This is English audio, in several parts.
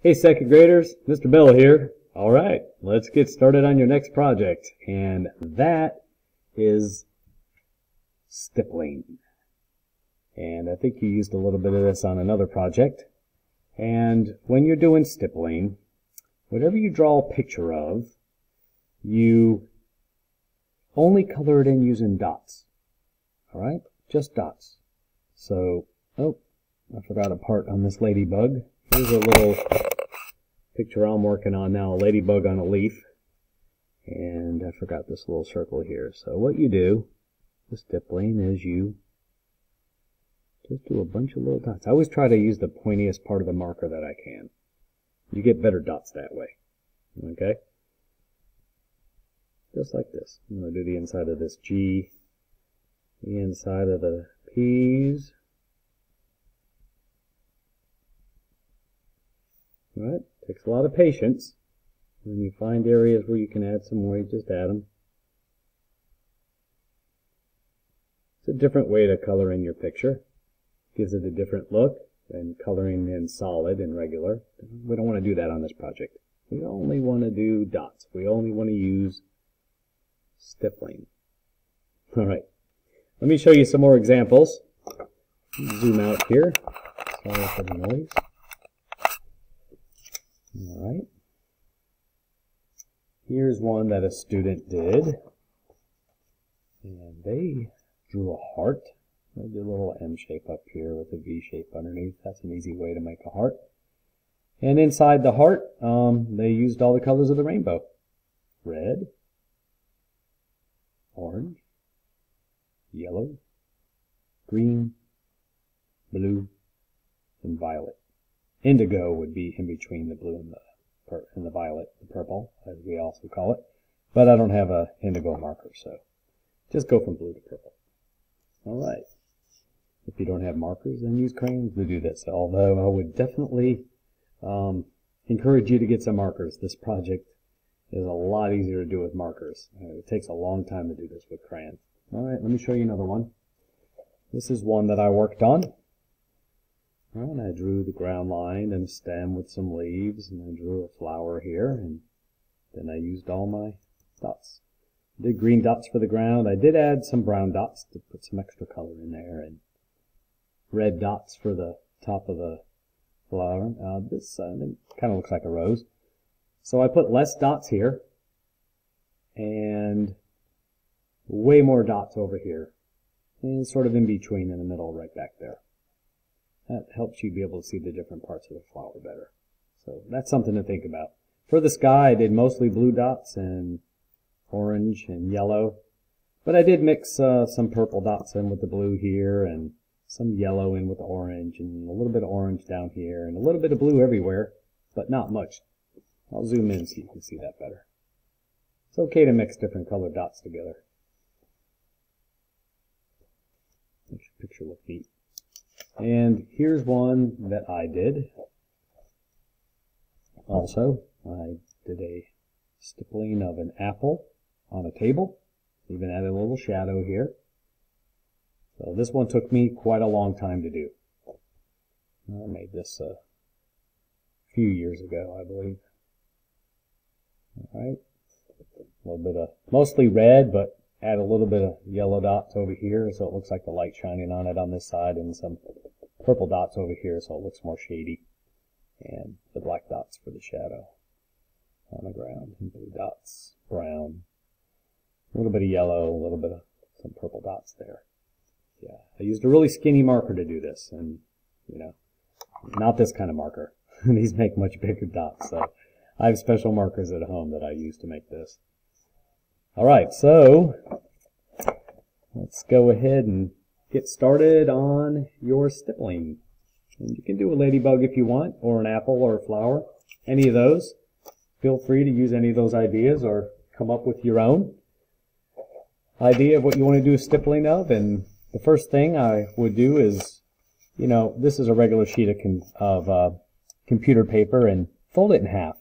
Hey second graders, Mr. Bell here. Alright, let's get started on your next project. And that is stippling. And I think you used a little bit of this on another project. And when you're doing stippling, whatever you draw a picture of, you only color it in using dots. Alright, just dots. So, oh, I forgot a part on this ladybug. Here's a little picture I'm working on now, a ladybug on a leaf. And I forgot this little circle here. So what you do with stippling is you just do a bunch of little dots. I always try to use the pointiest part of the marker that I can. You get better dots that way. Okay? Just like this. I'm going to do the inside of this G, the inside of the P's. Alright, takes a lot of patience. When you find areas where you can add some more, you just add them. It's a different way to color in your picture. Gives it a different look than coloring in solid and regular. We don't want to do that on this project. We only want to do dots. We only want to use stippling. Alright, let me show you some more examples. Zoom out here. Sorry for the noise. Alright. Here's one that a student did. And they drew a heart. They did a little M shape up here with a V shape underneath. That's an easy way to make a heart. And inside the heart, they used all the colors of the rainbow. Red, orange, yellow, green, blue, and violet. Indigo would be in between the blue and the violet, the purple, as we also call it. But I don't have a indigo marker, so just go from blue to purple. Alright. If you don't have markers, then use crayons to do this. Although I would definitely encourage you to get some markers. This project is a lot easier to do with markers. It takes a long time to do this with crayons. Alright, let me show you another one. This is one that I worked on. And I drew the ground line and a stem with some leaves, and I drew a flower here, and then I used all my dots. I did green dots for the ground. I did add some brown dots to put some extra color in there, and red dots for the top of the flower. This kind of looks like a rose. So I put less dots here, and way more dots over here, and sort of in between in the middle right back there. That helps you be able to see the different parts of the flower better. So that's something to think about. For the sky, I did mostly blue dots and orange and yellow. But I did mix some purple dots in with the blue here and some yellow in with the orange and a little bit of orange down here and a little bit of blue everywhere, but not much. I'll zoom in so you can see that better. It's okay to mix different colored dots together. Makes your picture look neat. And here's one that I did. Also, I did a stippling of an apple on a table. Even added a little shadow here. So this one took me quite a long time to do. I made this a few years ago, I believe. Alright. A little bit of, mostly red, but add a little bit of yellow dots over here so it looks like the light shining on it on this side, and some purple dots over here so it looks more shady, and the black dots for the shadow on the ground, and blue dots, brown, a little bit of yellow, a little bit of some purple dots there. Yeah, I used a really skinny marker to do this, and you know, not this kind of marker. These make much bigger dots, so I have special markers at home that I use to make this. Alright, so let's go ahead and get started on your stippling. And you can do a ladybug if you want, or an apple, or a flower, any of those. Feel free to use any of those ideas or come up with your own idea of what you want to do stippling of. And the first thing I would do is, you know, this is a regular sheet of computer paper, and fold it in half.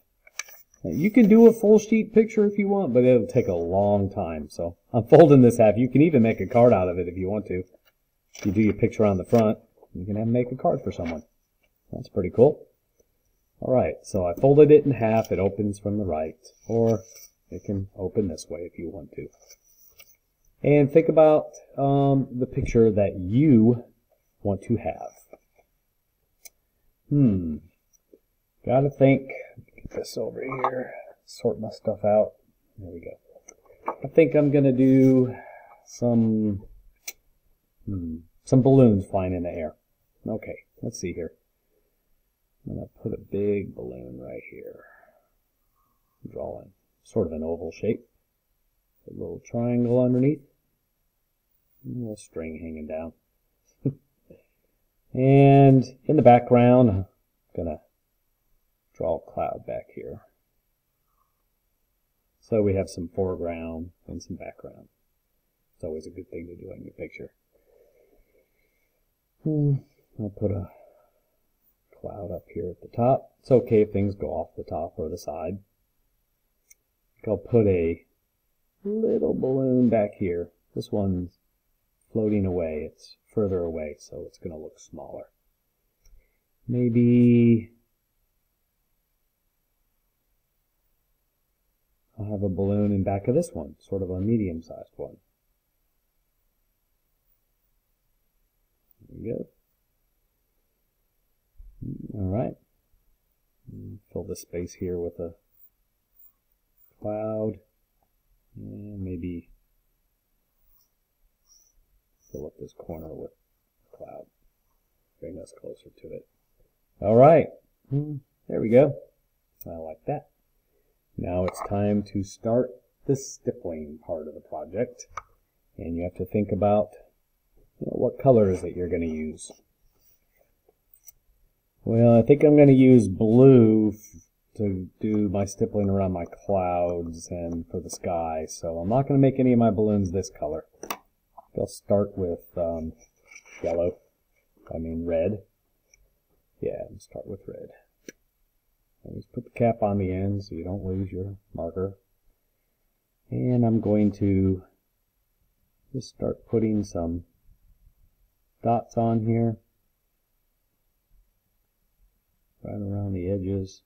You can do a full sheet picture if you want, but it'll take a long time. So I'm folding this half. You can even make a card out of it if you want to. If you do your picture on the front, you can make a card for someone. That's pretty cool. Alright, so I folded it in half. It opens from the right, or it can open this way if you want to. And think about the picture that you want to have. Gotta think. Get this over here. Sort my stuff out. There we go. I think I'm gonna do some balloons flying in the air. Okay, let's see here. I'm gonna put a big balloon right here. Draw in sort of an oval shape. A little triangle underneath. A little string hanging down. And in the background, I'm gonna draw a cloud back here. So we have some foreground and some background. It's always a good thing to do in your picture. I'll put a cloud up here at the top. It's okay if things go off the top or the side. I'll put a little balloon back here. This one's floating away. It's further away, so it's going to look smaller. Maybe I'll have a balloon in back of this one, sort of a medium-sized one. There we go. Alright. Fill the space here with a cloud. And maybe fill up this corner with a cloud. Bring us closer to it. Alright. There we go. I like that. Now it's time to start the stippling part of the project. And you have to think about what colors that you're going to use. Well, I think I'm going to use blue to do my stippling around my clouds and for the sky. So I'm not going to make any of my balloons this color. I'll start with red. Yeah, I'll start with red. Always put the cap on the end so you don't lose your marker. And I'm going to just start putting some dots on here, right around the edges.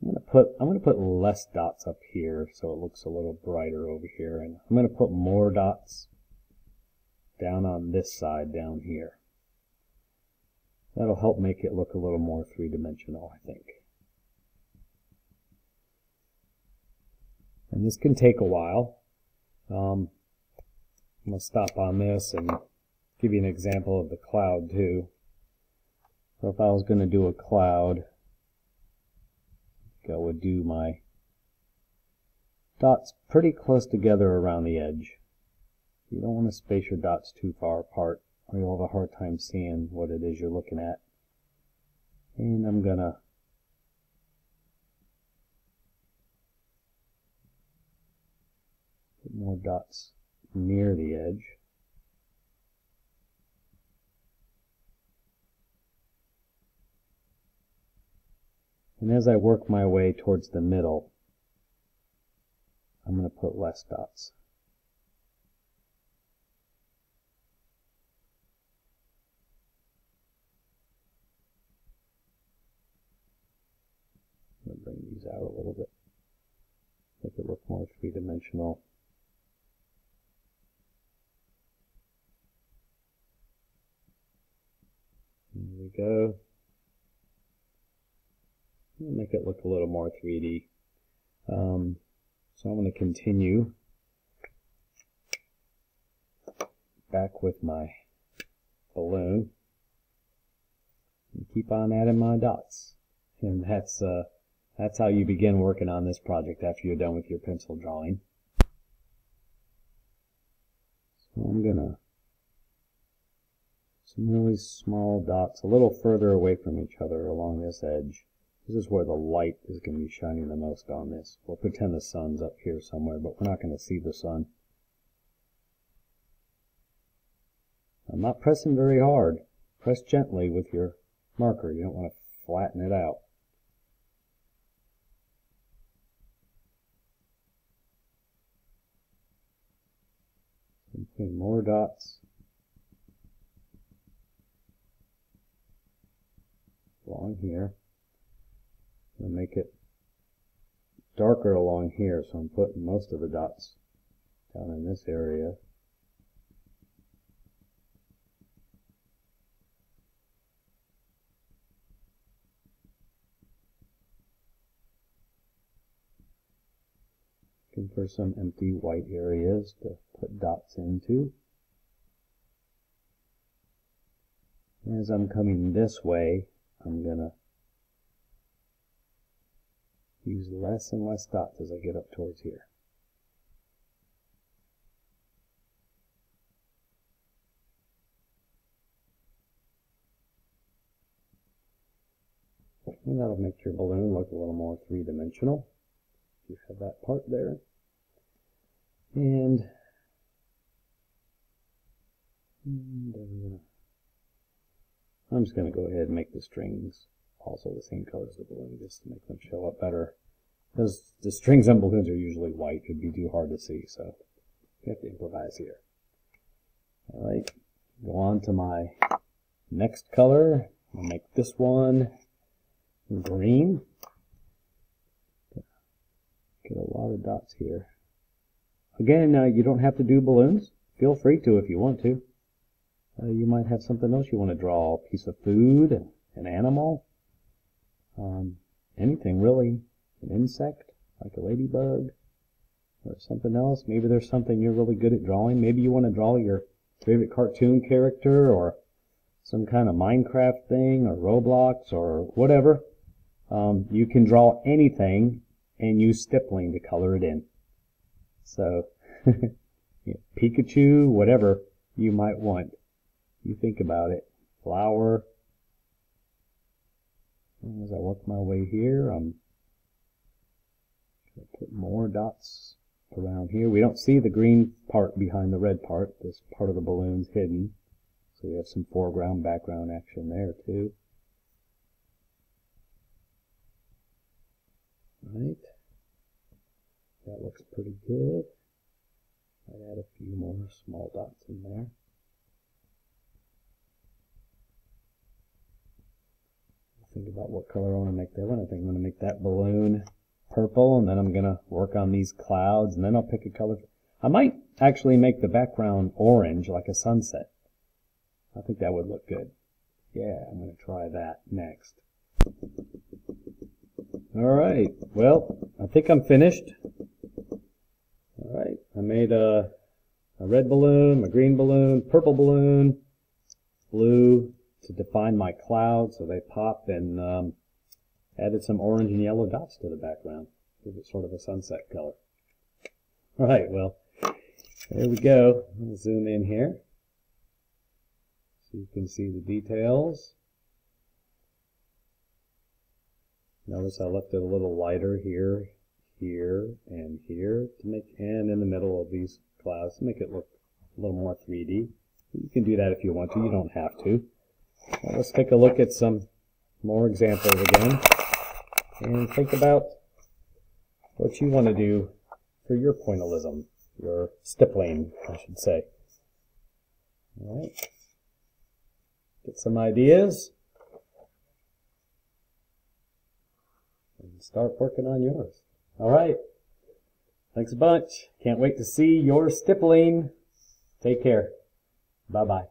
I'm going to put less dots up here so it looks a little brighter over here, and I'm going to put more dots down on this side down here. That'll help make it look a little more three-dimensional, I think. And this can take a while. I'm going to stop on this and give you an example of the cloud too. So if I was going to do a cloud, I would do my dots pretty close together around the edge. You don't want to space your dots too far apart, or you'll have a hard time seeing what it is you're looking at. And I'm going to put more dots near the edge. And as I work my way towards the middle, I'm going to put less dots. I'm going to bring these out a little bit, make it look more three-dimensional. There we go. Make it look a little more 3D. So I'm going to continue back with my balloon and keep on adding my dots. And that's how you begin working on this project after you're done with your pencil drawing. So I'm gonna some really small dots a little further away from each other along this edge. This is where the light is going to be shining the most on this. We'll pretend the sun's up here somewhere, but we're not going to see the sun. I'm not pressing very hard. Press gently with your marker. You don't want to flatten it out. I'm Putting more dots along here. I'm going to make it darker along here, so I'm putting most of the dots down in this area. Looking for some empty white areas to put dots into. As I'm coming this way, I'm going to use less and less dots as I get up towards here. And that'll make your balloon look a little more three-dimensional. You have that part there. And I'm just going to go ahead and make the strings also the same color as the balloon, just to make them show up better. Because the strings on balloons are usually white, it'd be too hard to see, so you have to improvise here. Alright, go on to my next color. I'll make this one green. Get a lot of dots here. Again, you don't have to do balloons. Feel free to if you want to. You might have something else you want to draw. A piece of food, an animal, anything really. An insect, like a ladybug, or something else. Maybe there's something you're really good at drawing. Maybe you want to draw your favorite cartoon character, or some kind of Minecraft thing, or Roblox, or whatever. You can draw anything and use stippling to color it in. So, yeah, Pikachu, whatever you might want. You think about it. Flower. As I work my way here, I'm going to put more dots around here. We don't see the green part behind the red part. This part of the balloon's hidden. So we have some foreground, background action there too. Right. That looks pretty good. I'll add a few more small dots in there. Think about what color I want to make that one. I think I'm going to make that balloon purple, and then I'm going to work on these clouds, and then I'll pick a color. I might actually make the background orange, like a sunset. I think that would look good. Yeah, I'm going to try that next. Alright, well, I think I'm finished. Alright, I made a red balloon, a green balloon, purple balloon, blue to define my clouds so they pop, and added some orange and yellow dots to the background. Give it sort of a sunset color. Alright, well, there we go. I'll zoom in here so you can see the details. Notice I left it a little lighter here, here, and here to make, and in the middle of these clouds to make it look a little more 3D. You can do that if you want to, you don't have to. Well, let's take a look at some more examples again and think about what you want to do for your pointillism, your stippling, I should say. Alright, get some ideas and start working on yours. Alright, thanks a bunch. Can't wait to see your stippling. Take care. Bye-bye.